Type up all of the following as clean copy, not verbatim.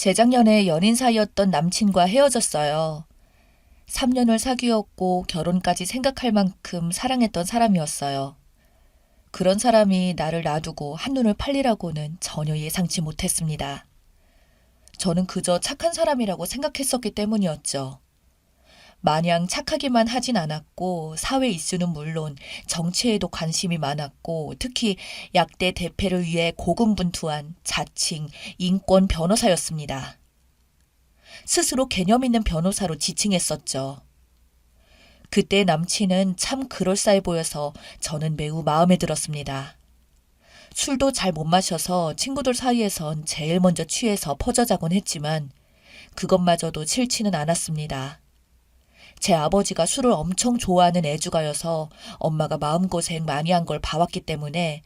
재작년에 연인 사이였던 남친과 헤어졌어요. 3년을 사귀었고 결혼까지 생각할 만큼 사랑했던 사람이었어요. 그런 사람이 나를 놔두고 한눈을 팔리라고는 전혀 예상치 못했습니다. 저는 그저 착한 사람이라고 생각했었기 때문이었죠. 마냥 착하기만 하진 않았고 사회 이슈는 물론 정치에도 관심이 많았고 특히 약대 대패를 위해 고군분투한 자칭 인권 변호사였습니다. 스스로 개념 있는 변호사로 지칭했었죠. 그때 남친은 참 그럴싸해 보여서 저는 매우 마음에 들었습니다. 술도 잘 못 마셔서 친구들 사이에선 제일 먼저 취해서 퍼져자곤 했지만 그것마저도 싫지는 않았습니다. 제 아버지가 술을 엄청 좋아하는 애주가여서 엄마가 마음고생 많이 한 걸 봐왔기 때문에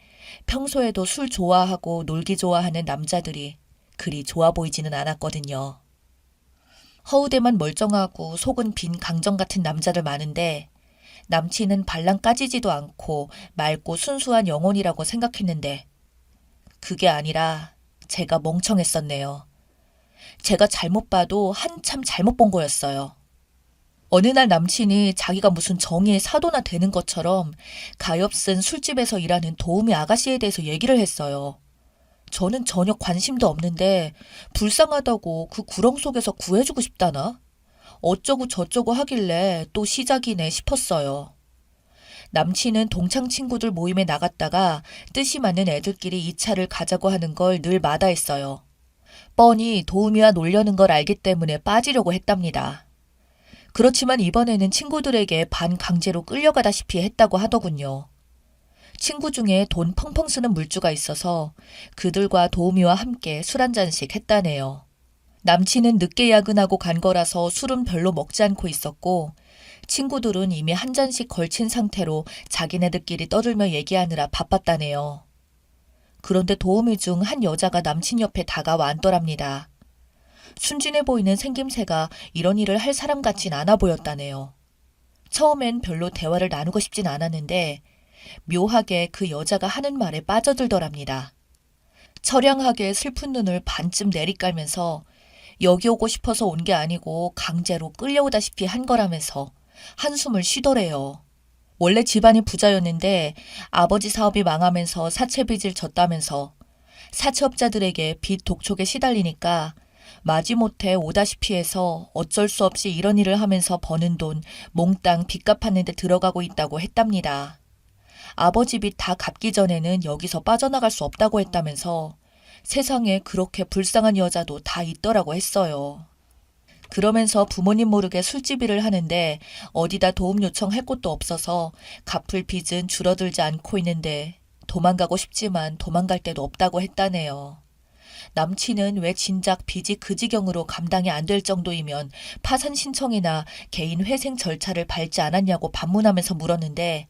평소에도 술 좋아하고 놀기 좋아하는 남자들이 그리 좋아 보이지는 않았거든요. 허우대만 멀쩡하고 속은 빈 강정 같은 남자들 많은데 남친은 발랑 까지지도 않고 맑고 순수한 영혼이라고 생각했는데 그게 아니라 제가 멍청했었네요. 제가 잘못 봐도 한참 잘못 본 거였어요. 어느 날 남친이 자기가 무슨 정의의 사도나 되는 것처럼 가엾은 술집에서 일하는 도우미 아가씨에 대해서 얘기를 했어요. 저는 전혀 관심도 없는데 불쌍하다고 그 구렁 속에서 구해주고 싶다나? 어쩌고 저쩌고 하길래 또 시작이네 싶었어요. 남친은 동창 친구들 모임에 나갔다가 뜻이 맞는 애들끼리 2차를 가자고 하는 걸 늘 마다했어요. 뻔히 도우미와 놀려는 걸 알기 때문에 빠지려고 했답니다. 그렇지만 이번에는 친구들에게 반강제로 끌려가다시피 했다고 하더군요. 친구 중에 돈 펑펑 쓰는 물주가 있어서 그들과 도우미와 함께 술 한 잔씩 했다네요. 남친은 늦게 야근하고 간 거라서 술은 별로 먹지 않고 있었고 친구들은 이미 한 잔씩 걸친 상태로 자기네들끼리 떠들며 얘기하느라 바빴다네요. 그런데 도우미 중 한 여자가 남친 옆에 다가와 앉더랍니다. 순진해 보이는 생김새가 이런 일을 할 사람 같진 않아 보였다네요. 처음엔 별로 대화를 나누고 싶진 않았는데 묘하게 그 여자가 하는 말에 빠져들더랍니다. 처량하게 슬픈 눈을 반쯤 내리깔면서 여기 오고 싶어서 온 게 아니고 강제로 끌려오다시피 한 거라면서 한숨을 쉬더래요. 원래 집안이 부자였는데 아버지 사업이 망하면서 사채빚을 졌다면서 사채업자들에게 빚 독촉에 시달리니까 마지못해 오다시피 해서 어쩔 수 없이 이런 일을 하면서 버는 돈 몽땅 빚 갚는 데 들어가고 있다고 했답니다. 아버지 빚 다 갚기 전에는 여기서 빠져나갈 수 없다고 했다면서 세상에 그렇게 불쌍한 여자도 다 있더라고 했어요. 그러면서 부모님 모르게 술집 일을 하는데 어디다 도움 요청할 곳도 없어서 갚을 빚은 줄어들지 않고 있는데 도망가고 싶지만 도망갈 데도 없다고 했다네요. 남친은 왜 진작 빚이 그 지경으로 감당이 안 될 정도이면 파산 신청이나 개인 회생 절차를 밟지 않았냐고 반문하면서 물었는데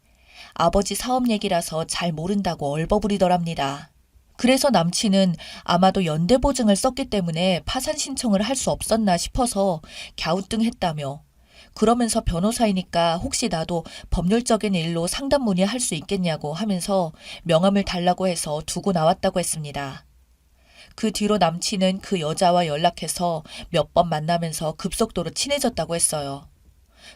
아버지 사업 얘기라서 잘 모른다고 얼버무리더랍니다. 그래서 남친은 아마도 연대보증을 썼기 때문에 파산 신청을 할 수 없었나 싶어서 갸우뚱했다며 그러면서 변호사이니까 혹시 나도 법률적인 일로 상담 문의할 수 있겠냐고 하면서 명함을 달라고 해서 두고 나왔다고 했습니다. 그 뒤로 남친은 그 여자와 연락해서 몇 번 만나면서 급속도로 친해졌다고 했어요.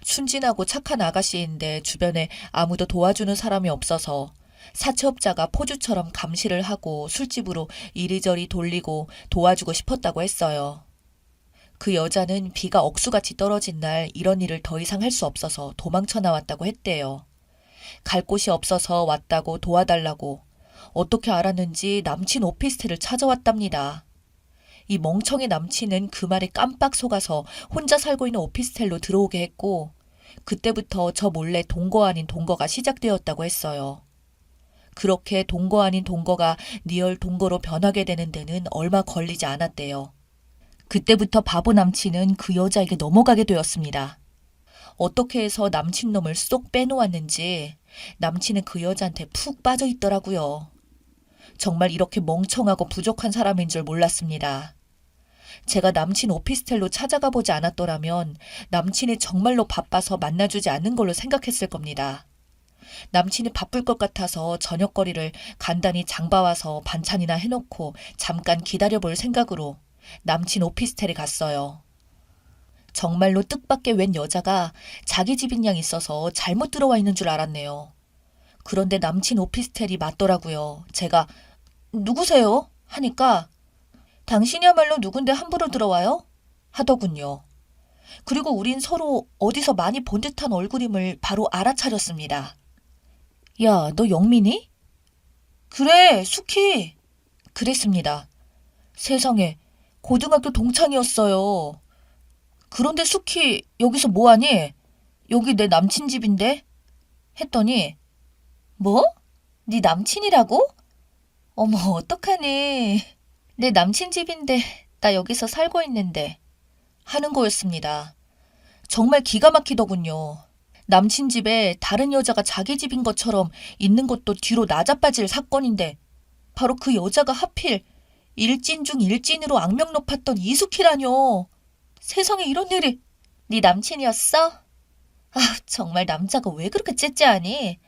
순진하고 착한 아가씨인데 주변에 아무도 도와주는 사람이 없어서 사채업자가 포주처럼 감시를 하고 술집으로 이리저리 돌리고 도와주고 싶었다고 했어요. 그 여자는 비가 억수같이 떨어진 날 이런 일을 더 이상 할 수 없어서 도망쳐 나왔다고 했대요. 갈 곳이 없어서 왔다고 도와달라고 어떻게 알았는지 남친 오피스텔을 찾아왔답니다. 이 멍청이 남친은 그 말에 깜빡 속아서 혼자 살고 있는 오피스텔로 들어오게 했고 그때부터 저 몰래 동거 아닌 동거가 시작되었다고 했어요. 그렇게 동거 아닌 동거가 리얼 동거로 변하게 되는 데는 얼마 걸리지 않았대요. 그때부터 바보 남친은 그 여자에게 넘어가게 되었습니다. 어떻게 해서 남친 놈을 쏙 빼놓았는지 남친은 그 여자한테 푹 빠져 있더라고요. 정말 이렇게 멍청하고 부족한 사람인 줄 몰랐습니다. 제가 남친 오피스텔로 찾아가 보지 않았더라면 남친이 정말로 바빠서 만나주지 않는 걸로 생각했을 겁니다. 남친이 바쁠 것 같아서 저녁거리를 간단히 장봐와서 반찬이나 해놓고 잠깐 기다려볼 생각으로 남친 오피스텔에 갔어요. 정말로 뜻밖의 웬 여자가 자기 집인 양 있어서 잘못 들어와 있는 줄 알았네요. 그런데 남친 오피스텔이 맞더라고요. 제가 누구세요? 하니까 당신이야말로 누군데 함부로 들어와요? 하더군요. 그리고 우린 서로 어디서 많이 본 듯한 얼굴임을 바로 알아차렸습니다. 야, 너 영민이? 그래, 수키. 그랬습니다. 세상에, 고등학교 동창이었어요. 그런데 수키, 여기서 뭐하니? 여기 내 남친 집인데? 했더니, 뭐? 네 남친이라고? 어머, 어떡하니. 내 남친 집인데 나 여기서 살고 있는데. 하는 거였습니다. 정말 기가 막히더군요. 남친 집에 다른 여자가 자기 집인 것처럼 있는 것도 뒤로 나자빠질 사건인데 바로 그 여자가 하필 일진 중 일진으로 악명 높았던 이수키라뇨. 세상에 이런 일이. 네 남친이었어? 아, 정말 남자가 왜 그렇게 째째하니?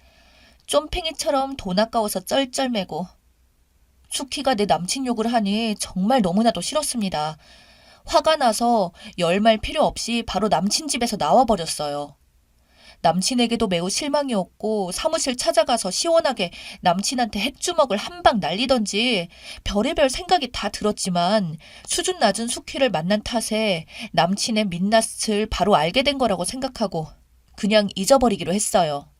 쫌팽이처럼 돈 아까워서 쩔쩔매고. 수키가 내 남친 욕을 하니 정말 너무나도 싫었습니다. 화가 나서 열말 필요 없이 바로 남친 집에서 나와버렸어요. 남친에게도 매우 실망이었고 사무실 찾아가서 시원하게 남친한테 핵주먹을 한 방 날리던지 별의별 생각이 다 들었지만 수준 낮은 수키를 만난 탓에 남친의 민낯을 바로 알게 된 거라고 생각하고 그냥 잊어버리기로 했어요.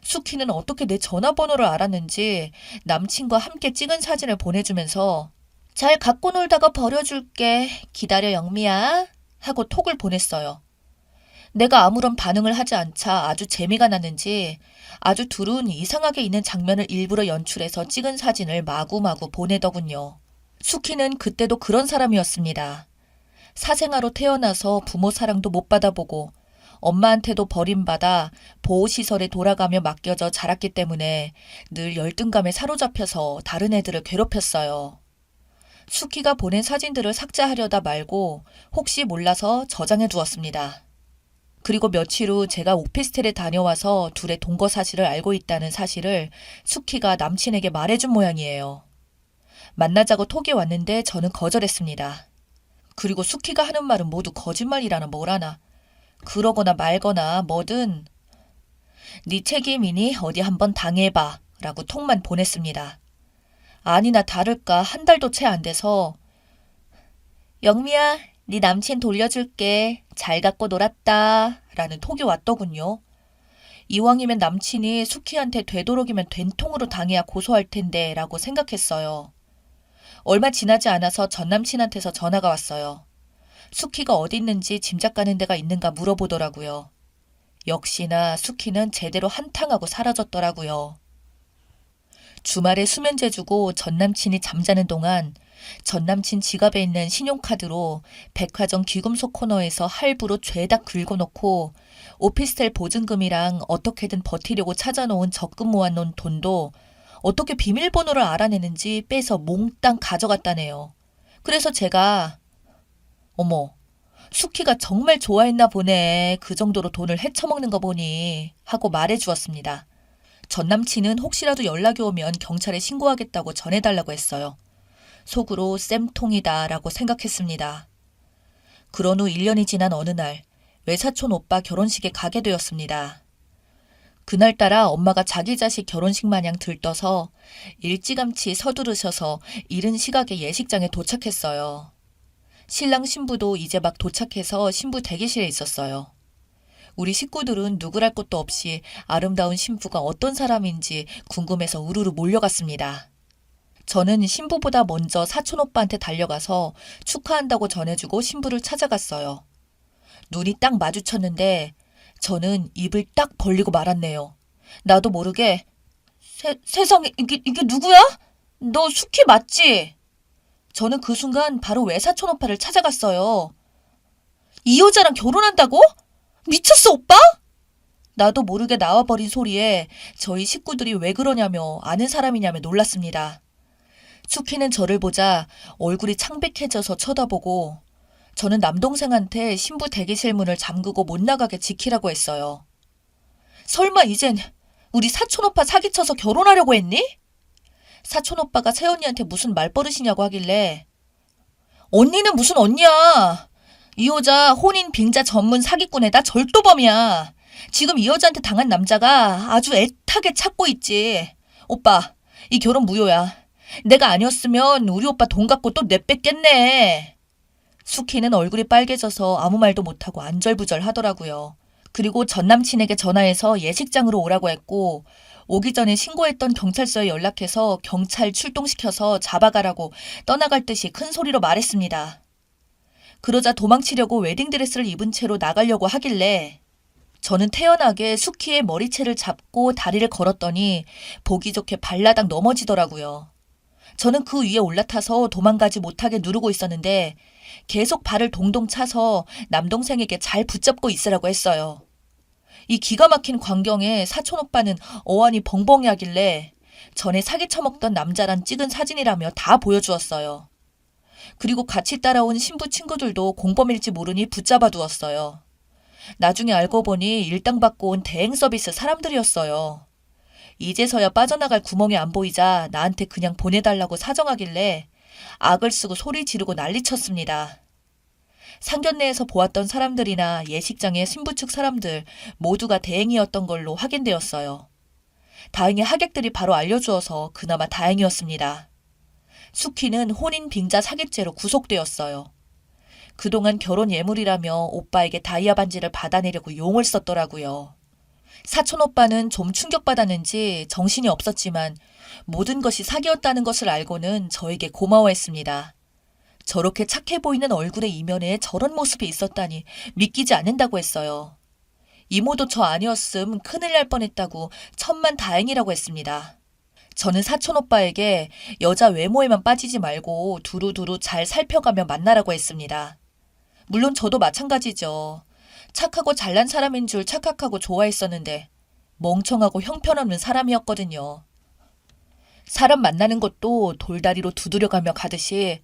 수키는 어떻게 내 전화번호를 알았는지 남친과 함께 찍은 사진을 보내주면서 잘 갖고 놀다가 버려줄게. 기다려 영미야. 하고 톡을 보냈어요. 내가 아무런 반응을 하지 않자 아주 재미가 났는지 아주 둘은 이상하게 있는 장면을 일부러 연출해서 찍은 사진을 마구마구 보내더군요. 수키는 그때도 그런 사람이었습니다. 사생아로 태어나서 부모 사랑도 못 받아보고 엄마한테도 버림받아 보호시설에 돌아가며 맡겨져 자랐기 때문에 늘 열등감에 사로잡혀서 다른 애들을 괴롭혔어요. 수키가 보낸 사진들을 삭제하려다 말고 혹시 몰라서 저장해 두었습니다. 그리고 며칠 후 제가 오피스텔에 다녀와서 둘의 동거 사실을 알고 있다는 사실을 수키가 남친에게 말해준 모양이에요. 만나자고 톡이 왔는데 저는 거절했습니다. 그리고 수키가 하는 말은 모두 거짓말이라나 뭐라나. 그러거나 말거나 뭐든 네 책임이니 어디 한번 당해봐 라고 톡만 보냈습니다. 아니나 다를까 한 달도 채 안 돼서 영미야, 네 남친 돌려줄게. 잘 갖고 놀았다 라는 톡이 왔더군요. 이왕이면 남친이 수키한테 되도록이면 된통으로 당해야 고소할 텐데 라고 생각했어요. 얼마 지나지 않아서 전남친한테서 전화가 왔어요. 수키가 어디 있는지 짐작 가는 데가 있는가 물어보더라고요. 역시나 수키는 제대로 한탕하고 사라졌더라고요. 주말에 수면제 주고 전남친이 잠자는 동안 전남친 지갑에 있는 신용카드로 백화점 귀금속 코너에서 할부로 죄다 긁어놓고 오피스텔 보증금이랑 어떻게든 버티려고 찾아놓은 적금 모아놓은 돈도 어떻게 비밀번호를 알아내는지 빼서 몽땅 가져갔다네요. 그래서 제가 어머, 수키가 정말 좋아했나 보네. 그 정도로 돈을 헤쳐먹는 거 보니 하고 말해주었습니다. 전 남친은 혹시라도 연락이 오면 경찰에 신고하겠다고 전해달라고 했어요. 속으로 쌤통이다 라고 생각했습니다. 그런 후 1년이 지난 어느 날 외사촌 오빠 결혼식에 가게 되었습니다. 그날따라 엄마가 자기 자식 결혼식 마냥 들떠서 일찌감치 서두르셔서 이른 시각에 예식장에 도착했어요. 신랑 신부도 이제 막 도착해서 신부 대기실에 있었어요. 우리 식구들은 누구랄 것도 없이 아름다운 신부가 어떤 사람인지 궁금해서 우르르 몰려갔습니다. 저는 신부보다 먼저 사촌오빠한테 달려가서 축하한다고 전해주고 신부를 찾아갔어요. 눈이 딱 마주쳤는데 저는 입을 딱 벌리고 말았네요. 나도 모르게 세상에 이게 누구야? 너 수키 맞지? 저는 그 순간 바로 외사촌 오빠를 찾아갔어요. 이 여자랑 결혼한다고? 미쳤어 오빠? 나도 모르게 나와버린 소리에 저희 식구들이 왜 그러냐며 아는 사람이냐며 놀랐습니다. 수키는 저를 보자 얼굴이 창백해져서 쳐다보고 저는 남동생한테 신부 대기실 문을 잠그고 못 나가게 지키라고 했어요. 설마 이젠 우리 사촌오빠 사기쳐서 결혼하려고 했니? 사촌오빠가 새언니한테 무슨 말버릇이냐고 하길래 언니는 무슨 언니야? 이 여자 혼인 빙자 전문 사기꾼에다 절도범이야. 지금 이 여자한테 당한 남자가 아주 애타게 찾고 있지. 오빠, 이 결혼 무효야. 내가 아니었으면 우리 오빠 돈 갖고 또 내뺐겠네. 수키는 얼굴이 빨개져서 아무 말도 못하고 안절부절 하더라고요. 그리고 전 남친에게 전화해서 예식장으로 오라고 했고 오기 전에 신고했던 경찰서에 연락해서 경찰 출동시켜서 잡아가라고 떠나갈 듯이 큰 소리로 말했습니다. 그러자 도망치려고 웨딩드레스를 입은 채로 나가려고 하길래 저는 태연하게 수키의 머리채를 잡고 다리를 걸었더니 보기 좋게 발라당 넘어지더라고요. 저는 그 위에 올라타서 도망가지 못하게 누르고 있었는데 계속 발을 동동 차서 남동생에게 잘 붙잡고 있으라고 했어요. 이 기가 막힌 광경에 사촌오빠는 어안이 벙벙이 하길래 전에 사기 쳐먹던 남자랑 찍은 사진이라며 다 보여주었어요. 그리고 같이 따라온 신부 친구들도 공범일지 모르니 붙잡아 두었어요. 나중에 알고 보니 일당 받고 온 대행 서비스 사람들이었어요. 이제서야 빠져나갈 구멍이 안 보이자 나한테 그냥 보내달라고 사정하길래 악을 쓰고 소리 지르고 난리쳤습니다. 상견례에서 보았던 사람들이나 예식장의 신부 측 사람들 모두가 대행이었던 걸로 확인되었어요. 다행히 하객들이 바로 알려주어서 그나마 다행이었습니다. 수키는 혼인 빙자 사기죄로 구속되었어요. 그동안 결혼 예물이라며 오빠에게 다이아 반지를 받아내려고 용을 썼더라고요. 사촌 오빠는 좀 충격받았는지 정신이 없었지만 모든 것이 사기였다는 것을 알고는 저에게 고마워했습니다. 저렇게 착해 보이는 얼굴의 이면에 저런 모습이 있었다니 믿기지 않는다고 했어요. 이모도 저 아니었음 큰일 날 뻔했다고 천만 다행이라고 했습니다. 저는 사촌 오빠에게 여자 외모에만 빠지지 말고 두루두루 잘 살펴가며 만나라고 했습니다. 물론 저도 마찬가지죠. 착하고 잘난 사람인 줄 착각하고 좋아했었는데 멍청하고 형편없는 사람이었거든요. 사람 만나는 것도 돌다리로 두드려가며 가듯이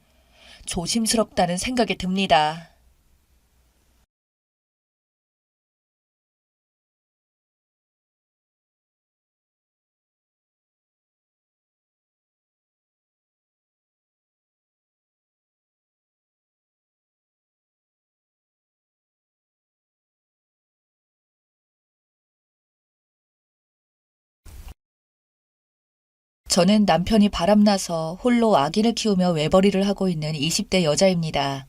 조심스럽다는 생각이 듭니다. 저는 남편이 바람나서 홀로 아기를 키우며 외벌이를 하고 있는 20대 여자입니다.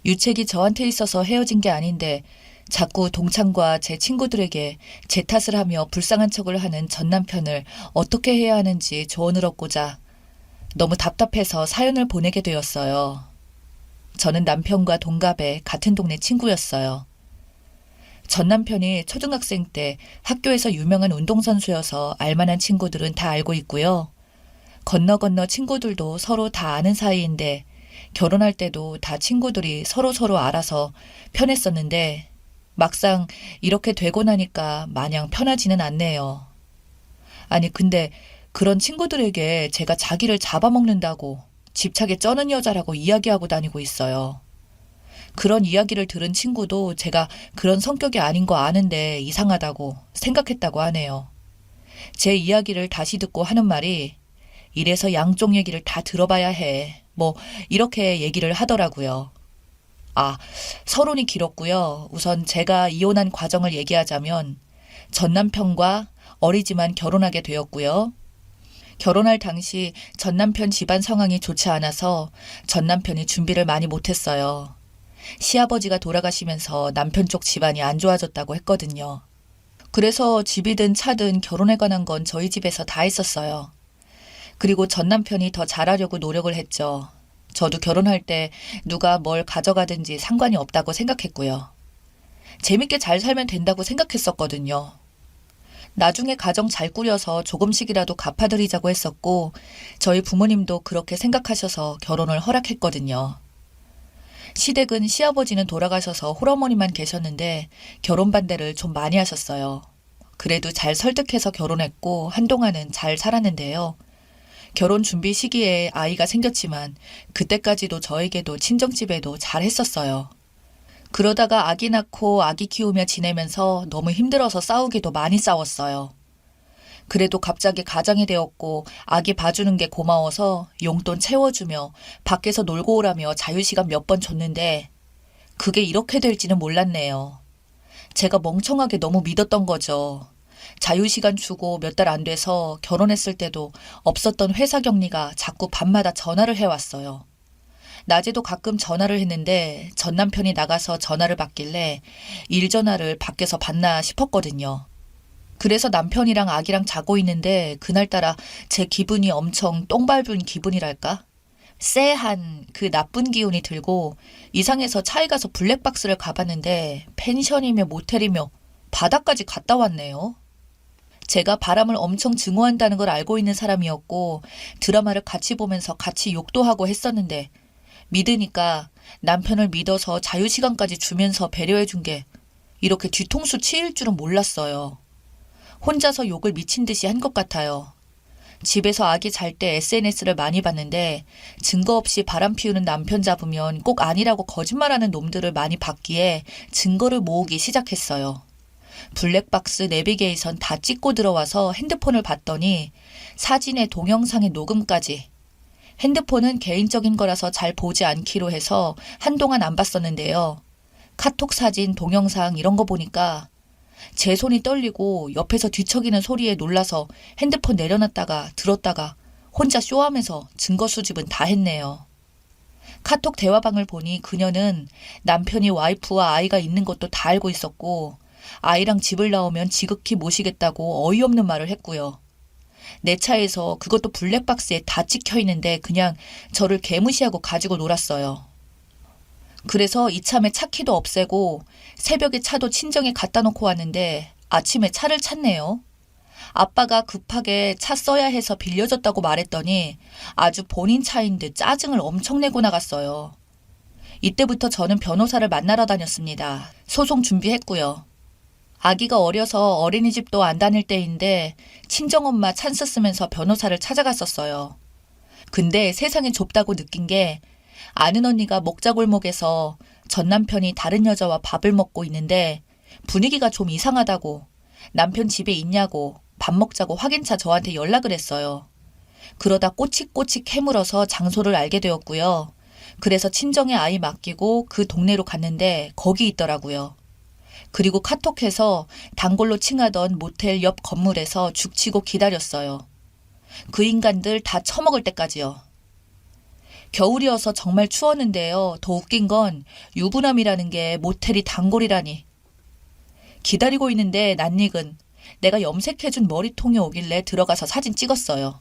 유책이 저한테 있어서 헤어진 게 아닌데 자꾸 동창과 제 친구들에게 제 탓을 하며 불쌍한 척을 하는 전 남편을 어떻게 해야 하는지 조언을 얻고자 너무 답답해서 사연을 보내게 되었어요. 저는 남편과 동갑의 같은 동네 친구였어요. 전 남편이 초등학생 때 학교에서 유명한 운동선수여서 알만한 친구들은 다 알고 있고요. 건너 친구들도 서로 다 아는 사이인데 결혼할 때도 다 친구들이 서로 알아서 편했었는데 막상 이렇게 되고 나니까 마냥 편하지는 않네요. 아니 근데 그런 친구들에게 제가 자기를 잡아먹는다고 집착에 쩌는 여자라고 이야기하고 다니고 있어요. 그런 이야기를 들은 친구도 제가 그런 성격이 아닌 거 아는데 이상하다고 생각했다고 하네요. 제 이야기를 다시 듣고 하는 말이 이래서 양쪽 얘기를 다 들어봐야 해. 뭐 이렇게 얘기를 하더라고요. 아, 서론이 길었고요. 우선 제가 이혼한 과정을 얘기하자면 전 남편과 어리지만 결혼하게 되었고요. 결혼할 당시 전 남편 집안 상황이 좋지 않아서 전 남편이 준비를 많이 못했어요. 시아버지가 돌아가시면서 남편 쪽 집안이 안 좋아졌다고 했거든요. 그래서 집이든 차든 결혼에 관한 건 저희 집에서 다 했었어요. 그리고 전 남편이 더 잘하려고 노력을 했죠. 저도 결혼할 때 누가 뭘 가져가든지 상관이 없다고 생각했고요. 재밌게 잘 살면 된다고 생각했었거든요. 나중에 가정 잘 꾸려서 조금씩이라도 갚아드리자고 했었고 저희 부모님도 그렇게 생각하셔서 결혼을 허락했거든요. 시댁은 시아버지는 돌아가셔서 홀어머니만 계셨는데 결혼 반대를 좀 많이 하셨어요. 그래도 잘 설득해서 결혼했고 한동안은 잘 살았는데요. 결혼 준비 시기에 아이가 생겼지만 그때까지도 저에게도 친정집에도 잘 했었어요. 그러다가 아기 낳고 아기 키우며 지내면서 너무 힘들어서 싸우기도 많이 싸웠어요. 그래도 갑자기 가장이 되었고 아기 봐주는 게 고마워서 용돈 채워주며 밖에서 놀고 오라며 자유시간 몇 번 줬는데 그게 이렇게 될지는 몰랐네요. 제가 멍청하게 너무 믿었던 거죠. 자유시간 주고 몇 달 안 돼서 결혼했을 때도 없었던 회사 격리가 자꾸 밤마다 전화를 해왔어요. 낮에도 가끔 전화를 했는데 전 남편이 나가서 전화를 받길래 일 전화를 밖에서 받나 싶었거든요. 그래서 남편이랑 아기랑 자고 있는데 그날따라 제 기분이 엄청 똥 밟은 기분이랄까? 쎄한 그 나쁜 기운이 들고 이상해서 차에 가서 블랙박스를 가봤는데 펜션이며 모텔이며 바다까지 갔다 왔네요. 제가 바람을 엄청 증오한다는 걸 알고 있는 사람이었고 드라마를 같이 보면서 같이 욕도 하고 했었는데 믿으니까 남편을 믿어서 자유시간까지 주면서 배려해준 게 이렇게 뒤통수 치일 줄은 몰랐어요. 혼자서 욕을 미친 듯이 한 것 같아요. 집에서 아기 잘 때 SNS를 많이 봤는데 증거 없이 바람 피우는 남편 잡으면 꼭 아니라고 거짓말하는 놈들을 많이 봤기에 증거를 모으기 시작했어요. 블랙박스 내비게이션 다 찍고 들어와서 핸드폰을 봤더니 사진에 동영상의 녹음까지. 핸드폰은 개인적인 거라서 잘 보지 않기로 해서 한동안 안 봤었는데요. 카톡 사진, 동영상 이런 거 보니까 제 손이 떨리고 옆에서 뒤척이는 소리에 놀라서 핸드폰 내려놨다가 들었다가 혼자 쇼하면서 증거 수집은 다 했네요. 카톡 대화방을 보니 그녀는 남편이 와이프와 아이가 있는 것도 다 알고 있었고 아이랑 집을 나오면 지극히 모시겠다고 어이없는 말을 했고요. 내 차에서 그것도 블랙박스에 다 찍혀 있는데 그냥 저를 개무시하고 가지고 놀았어요. 그래서 이참에 차 키도 없애고 새벽에 차도 친정에 갖다 놓고 왔는데 아침에 차를 찾네요. 아빠가 급하게 차 써야 해서 빌려줬다고 말했더니 아주 본인 차인 듯 짜증을 엄청 내고 나갔어요. 이때부터 저는 변호사를 만나러 다녔습니다. 소송 준비했고요. 아기가 어려서 어린이집도 안 다닐 때인데 친정엄마 찬스 쓰면서 변호사를 찾아갔었어요. 근데 세상이 좁다고 느낀 게 아는 언니가 먹자골목에서 전 남편이 다른 여자와 밥을 먹고 있는데 분위기가 좀 이상하다고 남편 집에 있냐고 밥 먹자고 확인차 저한테 연락을 했어요. 그러다 꼬치꼬치 캐물어서 장소를 알게 되었고요. 그래서 친정에 아이 맡기고 그 동네로 갔는데 거기 있더라고요. 그리고 카톡해서 단골로 칭하던 모텔 옆 건물에서 죽치고 기다렸어요. 그 인간들 다 처먹을 때까지요. 겨울이어서 정말 추웠는데요. 더 웃긴 건 유부남이라는 게 모텔이 단골이라니. 기다리고 있는데 낯익은 내가 염색해준 머리통이 오길래 들어가서 사진 찍었어요.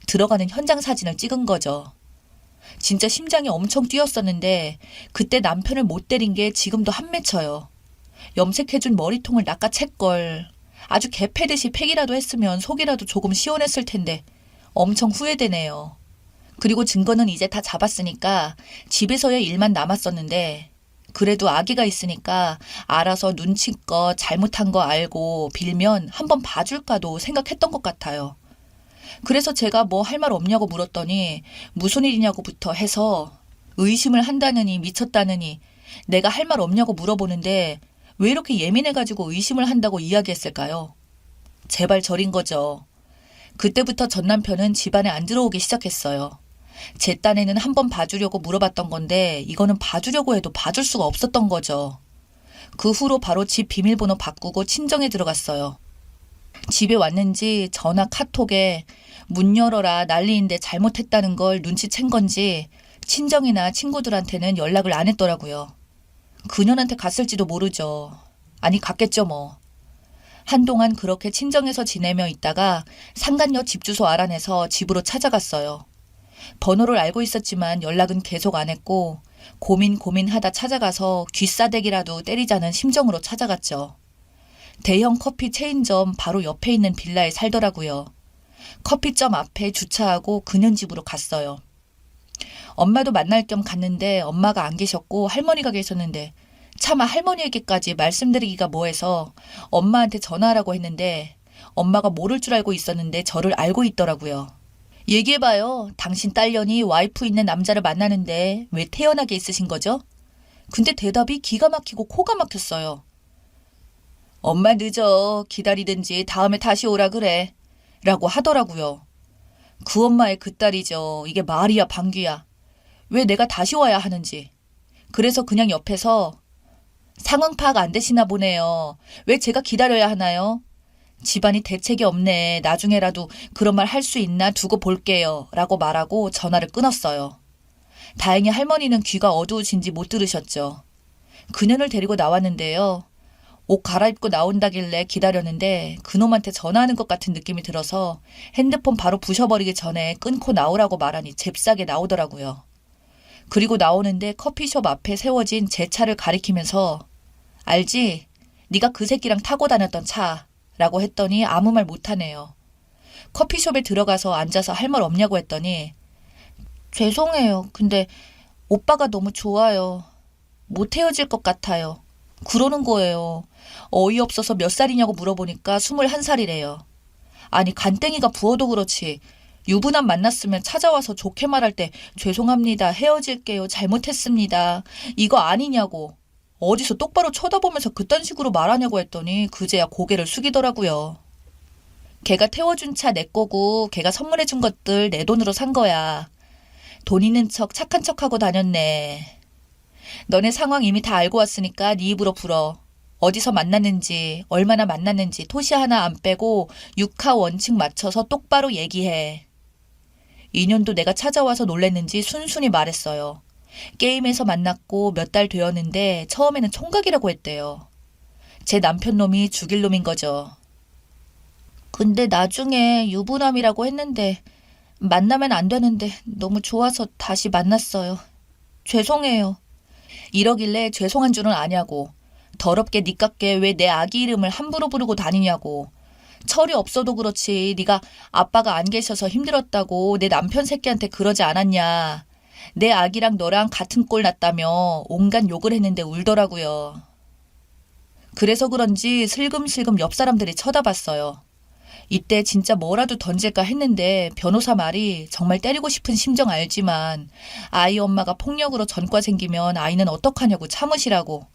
들어가는 현장 사진을 찍은 거죠. 진짜 심장이 엄청 뛰었었는데 그때 남편을 못 때린 게 지금도 한맺혀요. 염색해준 머리통을 낚아챘걸. 아주 개패듯이 팩이라도 했으면 속이라도 조금 시원했을 텐데 엄청 후회되네요. 그리고 증거는 이제 다 잡았으니까 집에서의 일만 남았었는데 그래도 아기가 있으니까 알아서 눈치껏 잘못한 거 알고 빌면 한번 봐줄까도 생각했던 것 같아요. 그래서 제가 뭐 할 말 없냐고 물었더니 무슨 일이냐고부터 해서 의심을 한다느니 미쳤다느니 내가 할 말 없냐고 물어보는데 왜 이렇게 예민해가지고 의심을 한다고 이야기했을까요? 제발 저린 거죠. 그때부터 전 남편은 집안에 안 들어오기 시작했어요. 제 딴에는 한번 봐주려고 물어봤던 건데 이거는 봐주려고 해도 봐줄 수가 없었던 거죠. 그 후로 바로 집 비밀번호 바꾸고 친정에 들어갔어요. 집에 왔는지 전화 카톡에 문 열어라 난리인데 잘못했다는 걸 눈치챈 건지 친정이나 친구들한테는 연락을 안 했더라고요. 그년한테 갔을지도 모르죠. 아니 갔겠죠 뭐. 한동안 그렇게 친정에서 지내며 있다가 상간녀 집 주소 알아내서 집으로 찾아갔어요. 번호를 알고 있었지만 연락은 계속 안 했고 고민하다 찾아가서 귀싸대기라도 때리자는 심정으로 찾아갔죠. 대형 커피 체인점 바로 옆에 있는 빌라에 살더라고요. 커피점 앞에 주차하고 그년 집으로 갔어요. 엄마도 만날 겸 갔는데 엄마가 안 계셨고 할머니가 계셨는데 차마 할머니에게까지 말씀드리기가 뭐해서 엄마한테 전화하라고 했는데 엄마가 모를 줄 알고 있었는데 저를 알고 있더라고요. 얘기해봐요. 당신 딸년이 와이프 있는 남자를 만나는데 왜 태연하게 있으신 거죠? 근데 대답이 기가 막히고 코가 막혔어요. 엄마 늦어. 기다리든지 다음에 다시 오라 그래. 라고 하더라고요. 그 엄마의 그 딸이죠. 이게 말이야 방귀야. 왜 내가 다시 와야 하는지. 그래서 그냥 옆에서 상황 파악 안 되시나 보네요. 왜 제가 기다려야 하나요? 집안이 대책이 없네. 나중에라도 그런 말 할 수 있나 두고 볼게요. 라고 말하고 전화를 끊었어요. 다행히 할머니는 귀가 어두우신지 못 들으셨죠. 그년을 데리고 나왔는데요. 옷 갈아입고 나온다길래 기다렸는데 그놈한테 전화하는 것 같은 느낌이 들어서 핸드폰 바로 부셔버리기 전에 끊고 나오라고 말하니 잽싸게 나오더라고요. 그리고 나오는데 커피숍 앞에 세워진 제 차를 가리키면서 알지? 네가 그 새끼랑 타고 다녔던 차 라고 했더니 아무 말 못하네요. 커피숍에 들어가서 앉아서 할 말 없냐고 했더니 죄송해요. 근데 오빠가 너무 좋아요. 못 헤어질 것 같아요. 그러는 거예요. 어이없어서 몇 살이냐고 물어보니까 21살이래요. 아니 간땡이가 부어도 그렇지. 유부남 만났으면 찾아와서 좋게 말할 때 죄송합니다. 헤어질게요. 잘못했습니다. 이거 아니냐고. 어디서 똑바로 쳐다보면서 그딴 식으로 말하냐고 했더니 그제야 고개를 숙이더라고요. 걔가 태워준 차 내 거고 걔가 선물해준 것들 내 돈으로 산 거야. 돈 있는 척 착한 척하고 다녔네. 너네 상황 이미 다 알고 왔으니까 네 입으로 불어. 어디서 만났는지 얼마나 만났는지 토시 하나 안 빼고 육하 원칙 맞춰서 똑바로 얘기해. 인연도 내가 찾아와서 놀랬는지 순순히 말했어요. 게임에서 만났고 몇 달 되었는데 처음에는 총각이라고 했대요. 제 남편 놈이 죽일 놈인 거죠. 근데 나중에 유부남이라고 했는데 만나면 안 되는데 너무 좋아서 다시 만났어요. 죄송해요. 이러길래 죄송한 줄은 아냐고. 더럽게 니깎게 왜 내 아기 이름을 함부로 부르고 다니냐고. 철이 없어도 그렇지 네가 아빠가 안 계셔서 힘들었다고 내 남편 새끼한테 그러지 않았냐. 내 아기랑 너랑 같은 꼴 났다며 온갖 욕을 했는데 울더라고요. 그래서 그런지 슬금슬금 옆 사람들이 쳐다봤어요. 이때 진짜 뭐라도 던질까 했는데 변호사 말이 정말 때리고 싶은 심정 알지만 아이 엄마가 폭력으로 전과 생기면 아이는 어떡하냐고 참으시라고.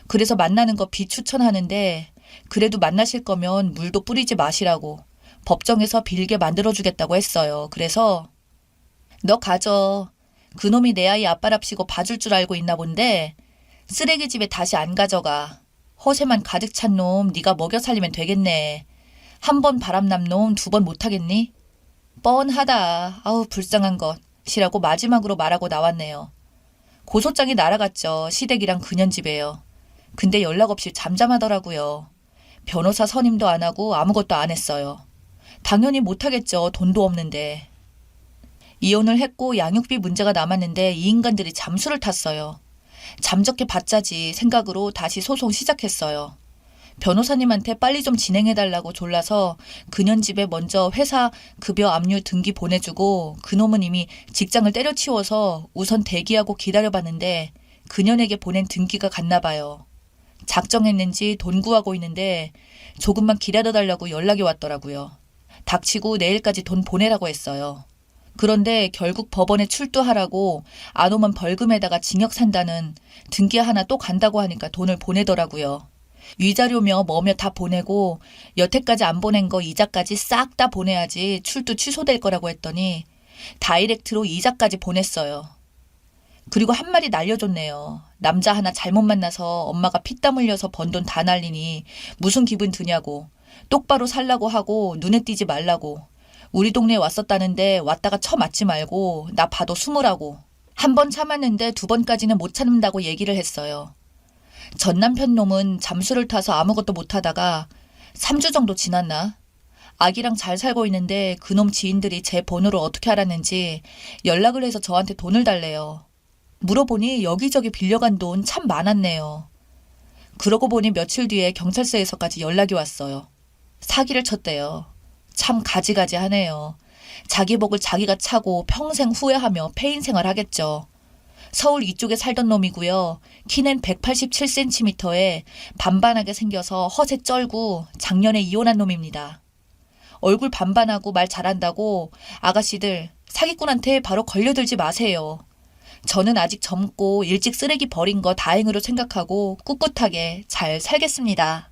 그래서 만나는 거 비추천하는데 그래도 만나실 거면 물도 뿌리지 마시라고 법정에서 빌게 만들어주겠다고 했어요. 그래서 너 가져. 그놈이 내 아이 아빠랍시고 봐줄 줄 알고 있나 본데 쓰레기집에 다시 안 가져가. 허세만 가득 찬 놈 네가 먹여 살리면 되겠네. 한 번 바람난 놈 2번 못하겠니? 뻔하다. 아우 불쌍한 것이라고 마지막으로 말하고 나왔네요. 고소장이 날아갔죠. 시댁이랑 그년 집에요. 근데 연락 없이 잠잠하더라고요. 변호사 선임도 안 하고 아무것도 안 했어요. 당연히 못하겠죠. 돈도 없는데. 이혼을 했고 양육비 문제가 남았는데 이 인간들이 잠수를 탔어요. 잠적해 봤자지 생각으로 다시 소송 시작했어요. 변호사님한테 빨리 좀 진행해달라고 졸라서 그년 집에 먼저 회사 급여 압류 등기 보내주고 그놈은 이미 직장을 때려치워서 우선 대기하고 기다려봤는데 그년에게 보낸 등기가 갔나 봐요. 작정했는지 돈 구하고 있는데 조금만 기다려달라고 연락이 왔더라고요. 닥치고 내일까지 돈 보내라고 했어요. 그런데 결국 법원에 출두하라고 안 오면 벌금에다가 징역 산다는 등기 하나 또 간다고 하니까 돈을 보내더라고요. 위자료며 뭐며 다 보내고 여태까지 안 보낸 거 이자까지 싹 다 보내야지 출두 취소될 거라고 했더니 다이렉트로 이자까지 보냈어요. 그리고 한 마디 날려줬네요. 남자 하나 잘못 만나서 엄마가 피땀 흘려서 번 돈 다 날리니 무슨 기분 드냐고. 똑바로 살라고 하고 눈에 띄지 말라고. 우리 동네에 왔었다는데 왔다가 쳐맞지 말고 나 봐도 숨으라고. 한 번 참았는데 2번까지는 못 참는다고 얘기를 했어요. 전 남편 놈은 잠수를 타서 아무것도 못하다가 3주 정도 지났나? 아기랑 잘 살고 있는데 그놈 지인들이 제 번호를 어떻게 알았는지 연락을 해서 저한테 돈을 달래요. 물어보니 여기저기 빌려간 돈 참 많았네요. 그러고 보니 며칠 뒤에 경찰서에서까지 연락이 왔어요. 사기를 쳤대요. 참 가지가지 하네요. 자기 복을 자기가 차고 평생 후회하며 폐인 생활 하겠죠. 서울 이쪽에 살던 놈이고요. 키는 187cm에 반반하게 생겨서 허세 쩔고 작년에 이혼한 놈입니다. 얼굴 반반하고 말 잘한다고 아가씨들 사기꾼한테 바로 걸려들지 마세요. 저는 아직 젊고 일찍 쓰레기 버린 거 다행으로 생각하고 꿋꿋하게 잘 살겠습니다.